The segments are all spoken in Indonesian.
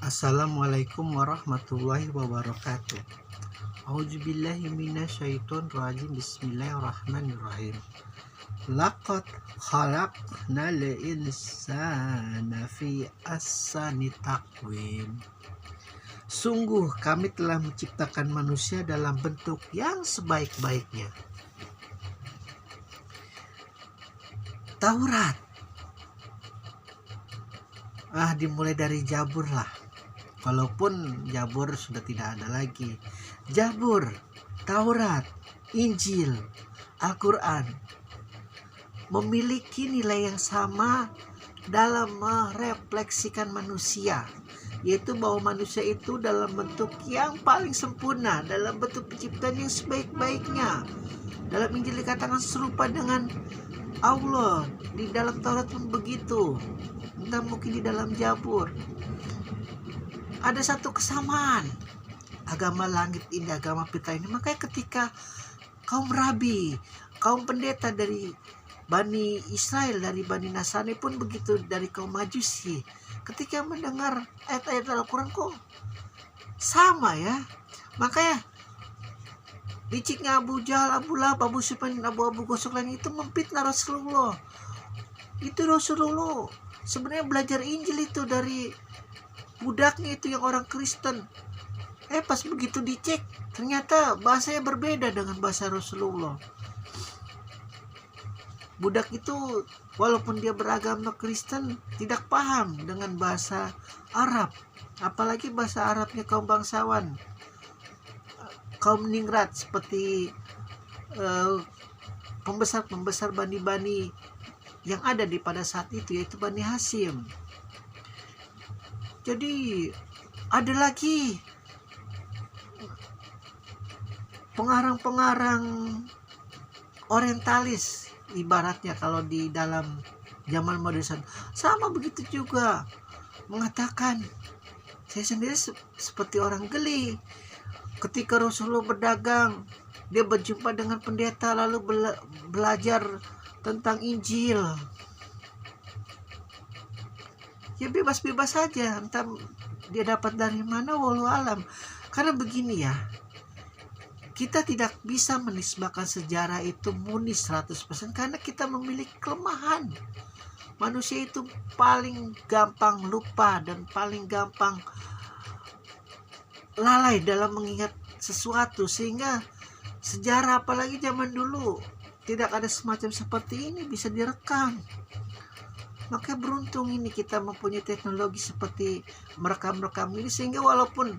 Assalamualaikum warahmatullahi wabarakatuh. A'udzubillahi minasyaitonirrajim. Bismillahirrahmanirrahim. Laqad khalaqnal insana fi ahsani taqwim. Sungguh kami telah menciptakan manusia dalam bentuk yang sebaik-baiknya. Taurat. Dimulai dari Jabur lah. Walaupun Jabur sudah tidak ada lagi. Jabur, Taurat, Injil, Al-Quran memiliki nilai yang sama dalam merefleksikan manusia, yaitu bahwa manusia itu dalam bentuk yang paling sempurna, dalam bentuk penciptaan yang sebaik-baiknya. Dalam Injil dikatakan serupa dengan Allah, di dalam Taurat pun begitu, entah mungkin di dalam Jabur. Ada satu kesamaan agama langit ini, agama fitrah ini. Makanya ketika kaum rabi, kaum pendeta dari Bani Israel, dari Bani Nasrani pun begitu, dari kaum Majusi, ketika mendengar ayat-ayat Al-Quran kok sama ya. Makanya liciknya Abu Jahal, Abu Lahab, Abu Sufyan, Abu Gosok lain itu memfitnah Rasulullah. Itu Rasulullah sebenarnya belajar Injil itu dari budaknya itu yang orang Kristen. Pas begitu dicek, ternyata bahasanya berbeda dengan bahasa Rasulullah. Budak itu walaupun dia beragama Kristen tidak paham dengan bahasa Arab, apalagi bahasa Arabnya kaum bangsawan, kaum ningrat, seperti pembesar-pembesar bani-bani yang ada di pada saat itu, yaitu Bani Hashim. Jadi ada lagi pengarang-pengarang orientalis, ibaratnya kalau di dalam zaman modern sama begitu juga, mengatakan saya sendiri seperti orang geli ketika Rasulullah berdagang, dia berjumpa dengan pendeta lalu belajar tentang Injil. Ya bebas-bebas saja, entah dia dapat dari mana, wallahu alam. Karena begini ya, kita tidak bisa menisbahkan sejarah itu murni 100% karena kita memiliki kelemahan. Manusia itu paling gampang lupa dan paling gampang lalai dalam mengingat sesuatu, sehingga sejarah apalagi zaman dulu tidak ada semacam seperti ini bisa direkam. Maka beruntung ini kita mempunyai teknologi seperti merekam-rekam ini, sehingga walaupun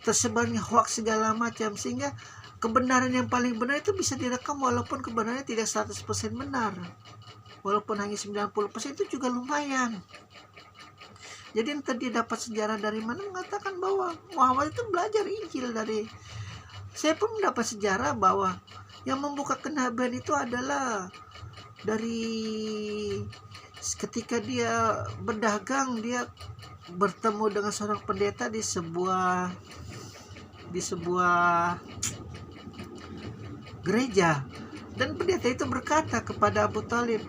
tersebarnya hoax segala macam, sehingga kebenaran yang paling benar itu bisa direkam walaupun kebenarannya tidak 100% benar. Walaupun hanya 90% itu juga lumayan. Jadi entah dia dapat sejarah dari mana, mengatakan bahwa Muhammad itu belajar Injil dari. Saya pun mendapat sejarah bahwa yang membuka kenabian itu adalah dari ketika dia berdagang, dia bertemu dengan seorang pendeta di sebuah gereja, dan pendeta itu berkata kepada Abu Talib,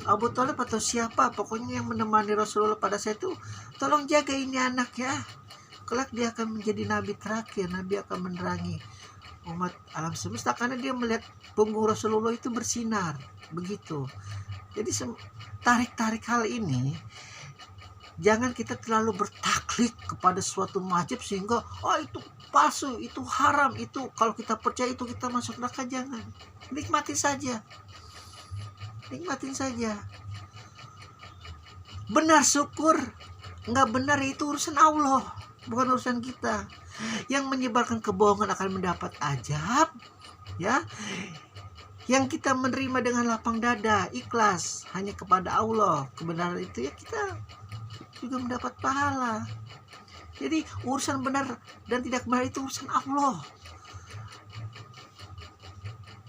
Abu Talib atau siapa pokoknya yang menemani Rasulullah pada saat itu, tolong jaga ini anak ya, kelak dia akan menjadi nabi terakhir, nabi akan menerangi umat alam semesta, karena dia melihat punggung Rasulullah itu bersinar begitu. Jadi tarik hal ini, jangan kita terlalu bertaklid kepada suatu mazhab sehingga itu palsu, itu haram, itu kalau kita percaya itu kita masuk neraka. Jangan, nikmatin saja. Benar syukur, nggak benar itu urusan Allah, bukan urusan kita. Yang menyebarkan kebohongan akan mendapat azab ya. Yang kita menerima dengan lapang dada, ikhlas hanya kepada Allah, kebenaran itu ya kita juga mendapat pahala. Jadi urusan benar dan tidak benar itu urusan Allah.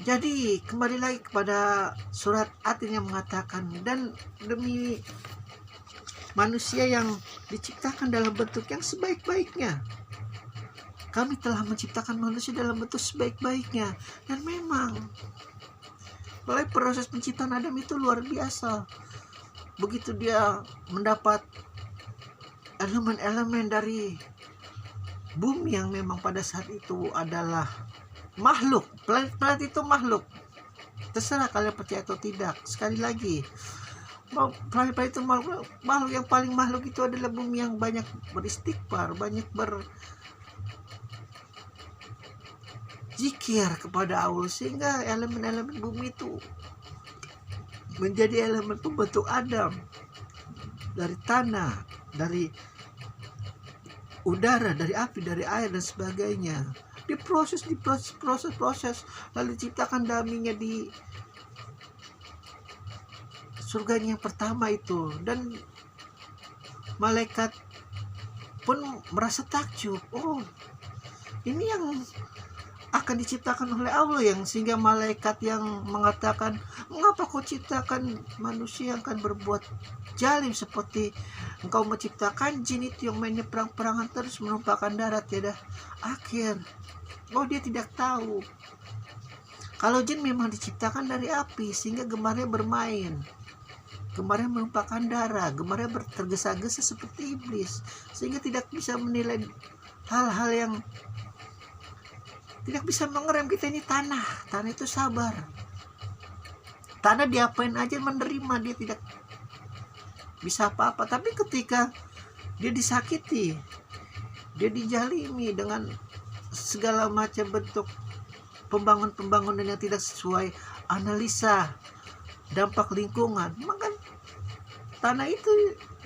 Jadi kembali lagi kepada surat At-Tin yang mengatakan, dan demi manusia yang diciptakan dalam bentuk yang sebaik-baiknya, kami telah menciptakan manusia dalam bentuk sebaik-baiknya. Dan memang mulai proses penciptaan Adam itu luar biasa. begitu dia mendapat elemen-elemen dari bumi yang memang pada saat itu adalah makhluk, planet itu makhluk, terserah kalian percaya atau tidak. Sekali lagi, planet itu makhluk yang paling makhluk itu adalah bumi yang banyak beristighfar, banyak berzikir kepada Allah, sehingga elemen-elemen bumi itu menjadi elemen pembentuk Adam, dari tanah, dari udara, dari api, dari air dan sebagainya. Diproses, lalu diciptakan daminya di surganya yang pertama itu, dan malaikat pun merasa takjub, oh ini yang akan diciptakan oleh Allah, yang sehingga malaikat yang mengatakan, mengapa kau ciptakan manusia yang akan berbuat jalim seperti engkau menciptakan jin itu yang mainnya perang-perangan terus menumpahkan darah tiada akhir. Oh, dia tidak tahu kalau jin memang diciptakan dari api, sehingga gemarnya bermain, gemarnya menumpahkan darah, gemarnya tergesa-gesa seperti iblis, sehingga tidak bisa menilai hal-hal yang tidak bisa mengerem. Kita ini tanah itu sabar, tanah diapain aja menerima, dia tidak bisa apa-apa. Tapi ketika dia disakiti, dia dijalimi dengan segala macam bentuk pembangunan yang tidak sesuai analisa dampak lingkungan, maka tanah itu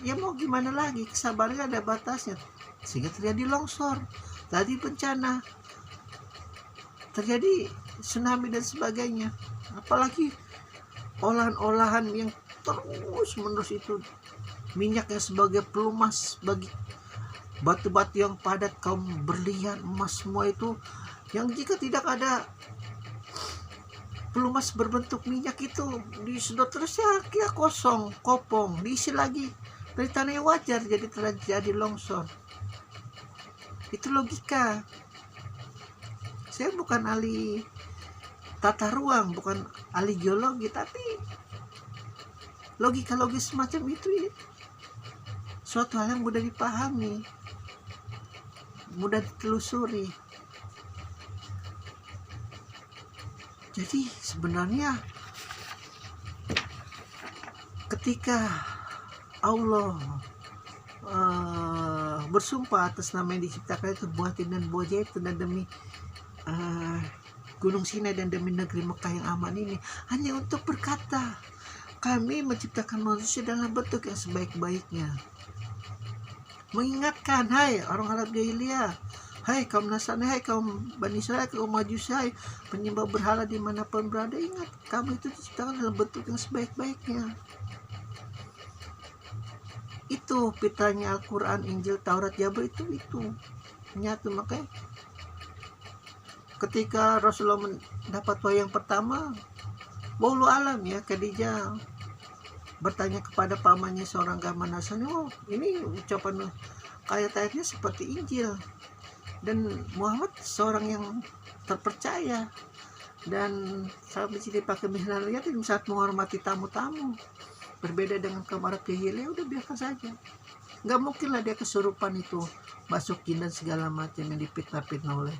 ya mau gimana lagi, kesabarannya ada batasnya, sehingga terjadi longsor, tadi bencana, terjadi tsunami dan sebagainya. Apalagi olahan-olahan yang terus menerus itu, minyak yang sebagai pelumas bagi batu-batu yang padat kaum berlian, emas, semua itu yang jika tidak ada pelumas berbentuk minyak itu disedot terus ya kira kosong, kopong, diisi lagi dari tanah yang wajar, jadi terjadi longsor. Itu logika. Saya bukan ahli tata ruang, bukan ahli geologi, tapi logika logis semacam itu ya, suatu hal yang mudah dipahami, mudah ditelusuri. Jadi sebenarnya ketika Allah bersumpah atas nama yang diciptakan itu, buah tin dan buah zaitun, dan demi Gunung Sinai dan demi negeri Mekah yang aman ini, hanya untuk berkata, kami menciptakan manusia dalam bentuk yang sebaik-baiknya. Mengingatkan, hai orang Arab jahiliyah, hai kaum Nasrani, hai kaum Bani Israel, kaum Majusi, hai penyembah berhala dimanapun berada, ingat, kamu itu diciptakan dalam bentuk yang sebaik-baiknya. Itu fitrahnya Al-Quran, Injil, Taurat, Zabur, itu menyatu. Makanya ketika Rasulullah mendapat wahyu yang pertama, walau alam ya, Khadijah bertanya kepada pamannya seorang agama Nasrani, oh ini ucapan ayat-ayatnya seperti Injil, dan Muhammad seorang yang terpercaya dan sangat mencintai pakai misalnya dan saat menghormati tamu-tamu. Berbeda dengan kaum Arab jahiliyah, udah biarkan saja, nggak mungkin lah dia kesurupan itu, masuk jin dan segala macam yang dipitnah-pitnah oleh,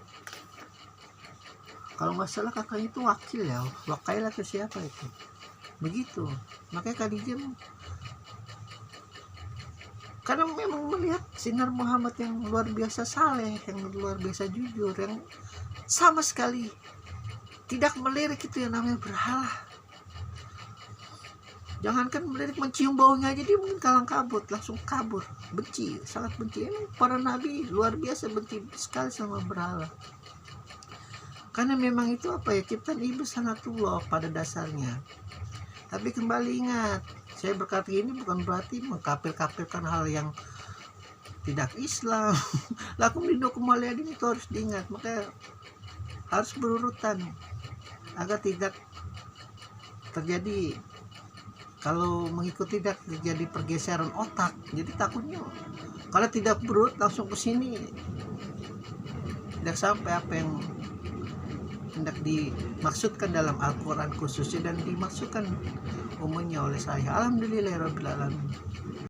kalau nggak salah kakaknya itu wakil ya, Wakail atau siapa itu, begitu. Makanya Khadijah karena memang melihat sinar Muhammad yang luar biasa saleh, yang luar biasa jujur, yang sama sekali tidak melirik itu yang namanya berhala. Jangankan melirik, mencium baunya aja dia mungkin kalang kabut, langsung kabur, benci, sangat benci. Para nabi luar biasa benci sekali sama berhala, karena memang itu apa ya, ciptaan iblis sanatullah pada dasarnya. Tapi kembali ingat, saya berkata ini bukan berarti mengkafir-kafirkan hal yang tidak Islam. Lakum dinukum waliyadin itu harus diingat, makanya harus berurutan agar tidak terjadi, kalau mengikuti tidak terjadi pergeseran otak. Jadi takutnya kalau tidak berurut langsung ke sini, tidak sampai apa yang hendak dimaksudkan dalam Al-Quran khususnya dan dimaksudkan umumnya oleh saya. Alhamdulillahirabbil alamin.